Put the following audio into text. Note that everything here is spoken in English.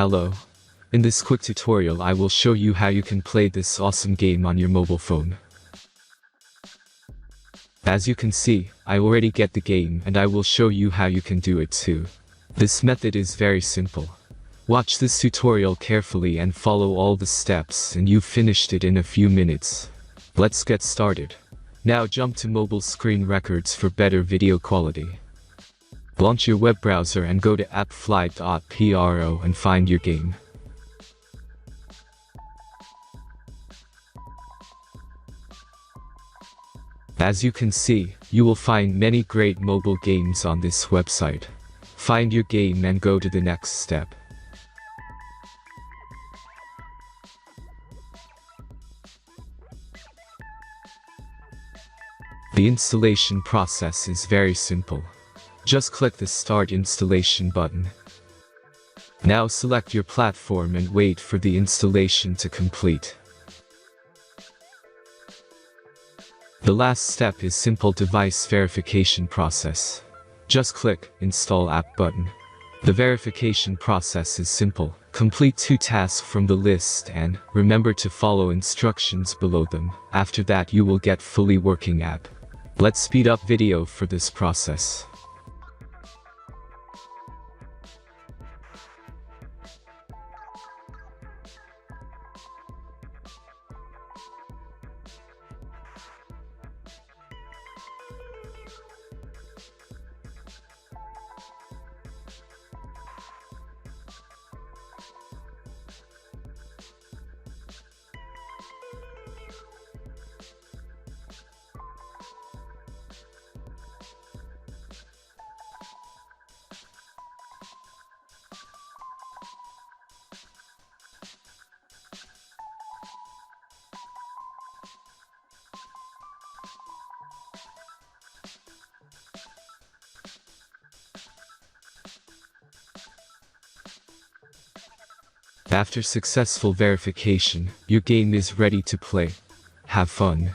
Hello. In this quick tutorial I will show you how you can play this awesome game on your mobile phone. As you can see, I already get the game and I will show you how you can do it too. This method is very simple. Watch this tutorial carefully and follow all the steps and you've finished it in a few minutes. Let's get started. Now jump to mobile screen records for better video quality. Launch your web browser and go to appflight.pro and find your game. As you can see, you will find many great mobile games on this website. Find your game and go to the next step. The installation process is very simple. Just click the Start Installation button. Now select your platform and wait for the installation to complete. The last step is simple device verification process. Just click Install App button. The verification process is simple. Complete 2 tasks from the list and remember to follow instructions below them. After that you will get fully working app. Let's speed up video for this process. After successful verification, your game is ready to play. Have fun.